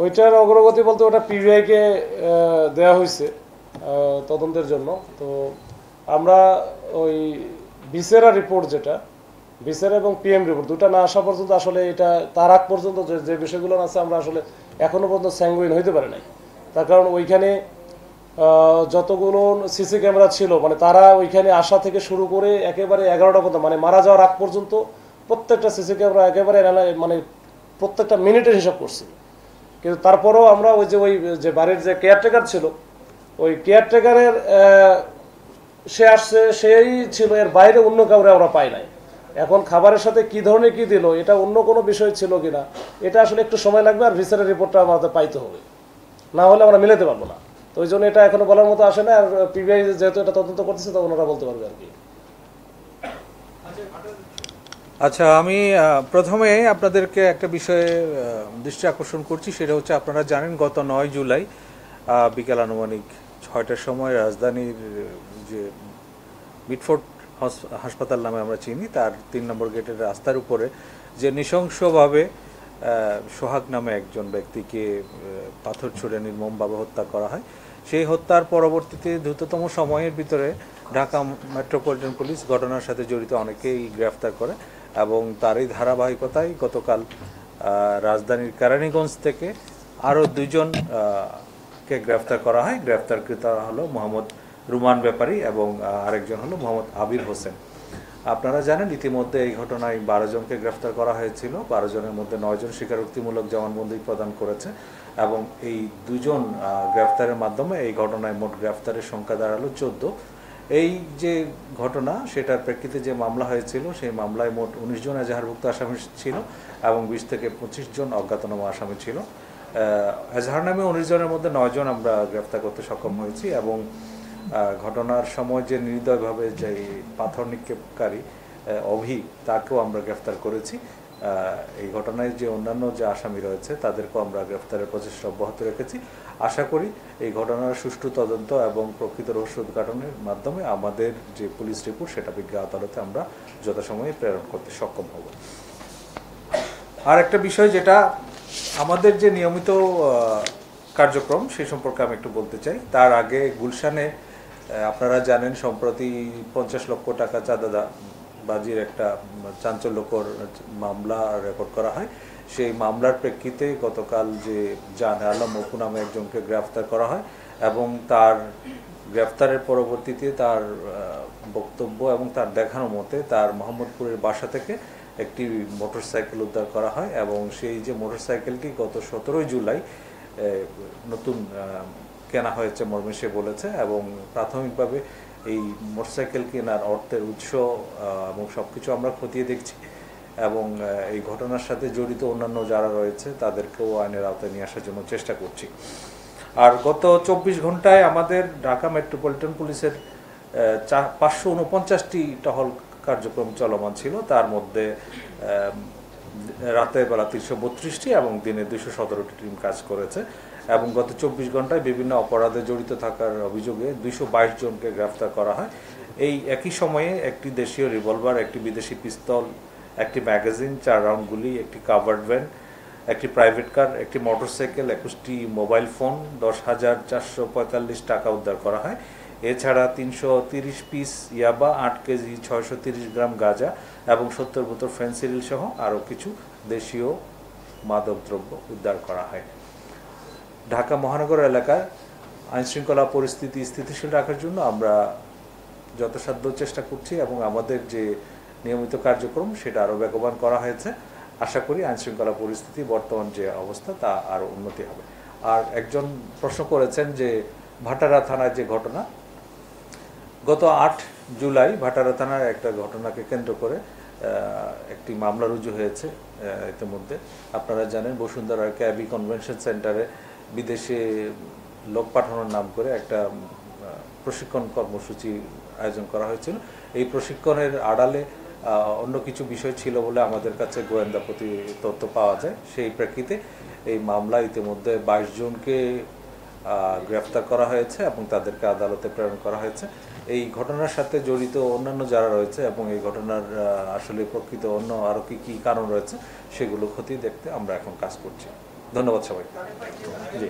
ওইটার অগ্রগতি বলতে ওটা পিবিআইকে দেওয়া হয়েছে তদন্তের জন্য। তো আমরা ওই ভিসেরা রিপোর্ট যেটা ভিসেরা এবং পিএম রিপোর্ট দুটা না আসা পর্যন্ত আসলে এটা তার আগ পর্যন্ত যে বিষয়গুলো আছে আমরা আসলে এখনো পর্যন্ত স্যাঙ্গুইন হইতে পারে নাই। তার কারণ ওইখানে যতগুলো সিসি ক্যামেরা ছিল মানে তারা ওইখানে আসা থেকে শুরু করে একেবারে 11টা পর্যন্ত মানে মারা যাওয়ার আগ পর্যন্ত প্রত্যেকটা সিসি ক্যামেরা একেবারে মানে প্রত্যেকটা মিনিটের হিসাব করছি। কিন্তু তারপরেও আমরা ওই যে বাড়ির যে কেয়ারটেকার ছিল ওই কেয়ারটেকারের সে আসছে সেই ছিল, এর বাইরে অন্য কাউরে আমরা পাই নাই। এখন খাবারের সাথে কি ধরনের কি দিল এটা অন্য কোনো বিষয় ছিল কিনা এটা আসলে একটু সময় লাগবে, আর ভিসারের রিপোর্টটা আমাদের পাইতে হবে, না হলে আমরা মিলাতে পারবো না। তো ওই জন্য এটা এখনো বলার মতো আসে না। আর পিবিআই যেহেতু এটা তদন্ত করতেছে তখন ওরা বলতে পারবে আর কি। আচ্ছা, আমি প্রথমে আপনাদেরকে একটা বিষয়ে দৃষ্টি আকর্ষণ করছি, সেটা হচ্ছে আপনারা জানেন গত 9 জুলাই বিকেল আনুমানিক 6টার সময় রাজধানীর যে মিটফোর্ড হাসপাতাল নামে আমরা চিনি তার 3 নম্বর গেটের রাস্তার উপরে যে নৃশংসভাবে সোহাগ নামে একজন ব্যক্তিকে পাথর ছুঁড়ে নির্মমভাবে হত্যা করা হয়। সেই হত্যার পরবর্তীতে দ্রুততম সময়ের ভিতরে ঢাকা মেট্রোপলিটন পুলিশ ঘটনার সাথে জড়িত অনেকেই গ্রেফতার করে এবং তারই ধারাবাহিকতায় গতকাল রাজধানীর কেরানীগঞ্জ থেকে আরও 2 জনকে গ্রেফতার করা হয়। গ্রেফতারকৃত হলো মোহাম্মদ রুমান ব্যাপারী এবং আরেকজন হলো মোহাম্মদ আবির হোসেন। আপনারা জানেন ইতিমধ্যে এই ঘটনায় 12 জনকে গ্রেফতার করা হয়েছিল। 12 জনের মধ্যে 9 জন স্বীকারোক্তিমূলক জবানবন্দি প্রদান করেছে এবং এই 2 জন গ্রেফতারের মাধ্যমে এই ঘটনায় মোট গ্রেফতারের সংখ্যা দাঁড়ালো 14। এই যে ঘটনা সেটার প্রেক্ষিতে যে মামলা হয়েছিল সেই মামলায় মোট 19 জন এজাহারভুক্ত আসামি ছিল এবং 20 থেকে 25 জন অজ্ঞাতনামা আসামি ছিল। এজাহার নামে 19 জনের মধ্যে 9 জন আমরা গ্রেফতার করতে সক্ষম হয়েছি এবং ঘটনার সময় যে নির্দয়ভাবে যে পাথর নিক্ষেপকারী অভি তাকেও আমরা গ্রেফতার করেছি। এই ঘটনায় যে অন্যান্য যে আসামি রয়েছে তাদেরকেও আমরা গ্রেফতারের প্রচেষ্টা অব্যাহত রেখেছি। আশা করি এই ঘটনার সুষ্ঠু তদন্ত এবং প্রকৃত রহস্য উদ্ঘাটনের মাধ্যমে আমাদের যে পুলিশ রিপোর্ট সেটা বিজ্ঞ আদালতে আমরা যথাসময়ে প্রেরণ করতে সক্ষম হব। আর একটা বিষয় যেটা আমাদের যে নিয়মিত কার্যক্রম সে সম্পর্কে আমি একটু বলতে চাই। তার আগে গুলশানে আপনারা জানেন সম্প্রতি 50 লক্ষ টাকা চাঁদাবাজির একটা চাঞ্চল্যকর মামলা রেকর্ড করা হয়। সেই মামলার প্রেক্ষিতে গতকাল যে জান আলম অপু নামে একজনকে গ্রেফতার করা হয় এবং তার গ্রেফতারের পরবর্তীতে তার বক্তব্য এবং তার দেখানো মতে তার মোহাম্মদপুরের বাসা থেকে একটি মোটরসাইকেল উদ্ধার করা হয় এবং সেই যে মোটরসাইকেলটি গত 17 জুলাই নতুন কেনা হয়েছে মর্মে সে বলেছে এবং প্রাথমিকভাবে এই মোটরসাইকেল কেনার অর্থের উৎস এবং সবকিছু আমরা খতিয়ে দেখছি এবং এই ঘটনার সাথে জড়িত অন্যান্য যারা রয়েছে তাদেরকেও আইনের আওতায় নিয়ে আসার জন্য চেষ্টা করছি। আর গত 24 ঘন্টায় আমাদের ঢাকা মেট্রোপলিটন পুলিশের 549টি টহল কার্যক্রম চলমান ছিল। তার মধ্যে রাতের বেলা 332টি এবং দিনে 217টি টিম কাজ করেছে এবং গত 24 ঘন্টায় বিভিন্ন অপরাধে জড়িত থাকার অভিযোগে 222 জনকে গ্রেফতার করা হয়। এই একই সময়ে একটি দেশীয় রিভলভার, একটি বিদেশি পিস্তল, একটি ম্যাগাজিন, 4 রাউন্ড গুলি, একটি কাভার্ড ভ্যান, একটি প্রাইভেট কার, একটি মোটরসাইকেল, 21টি মোবাইল ফোন, 10,445 টাকা উদ্ধার করা হয়। এছাড়া 330 পিস ইয়াবা, 8 কেজি 630 গ্রাম গাঁজা এবং 70 বোতল ফেন্সিডিল সহ আরও কিছু দেশীয় মাদকদ্রব্য উদ্ধার করা হয়। ঢাকা মহানগর এলাকায় আইনশৃঙ্খলা পরিস্থিতি স্থিতিশীল রাখার জন্য আমরা যথাসাধ্য চেষ্টা করছি এবং আমাদের যে নিয়মিত কার্যক্রম সেটা আরও বেগবান করা হয়েছে। আশা করি আইনশৃঙ্খলা পরিস্থিতি বর্তমান যে অবস্থা তা আরও উন্নতি হবে। আর একজন প্রশ্ন করেছেন যে ভাটারা থানার যে ঘটনা, গত 8 জুলাই ভাটারা থানার একটা ঘটনাকে কেন্দ্র করে একটি মামলা রুজু হয়েছে। ইতিমধ্যে আপনারা জানেন বসুন্ধরার ক্যাবি কনভেনশন সেন্টারে বিদেশে লোক পাঠানোর নাম করে একটা প্রশিক্ষণ কর্মসূচি আয়োজন করা হয়েছিল। এই প্রশিক্ষণের আড়ালে অন্য কিছু বিষয় ছিল বলে আমাদের কাছে গোয়েন্দা তথ্য পাওয়া যায়। সেই প্রেক্ষিতে এই মামলা ইতিমধ্যে 22 জনকে গ্রেফতার করা হয়েছে এবং তাদেরকে আদালতে প্রেরণ করা হয়েছে। এই ঘটনার সাথে জড়িত অন্যান্য যারা রয়েছে এবং এই ঘটনার আসলে প্রকৃত অন্য আরও কি কারণ রয়েছে সেগুলো খতিয়ে দেখতে আমরা এখন কাজ করছি। ধন্যবাদ সবাই জি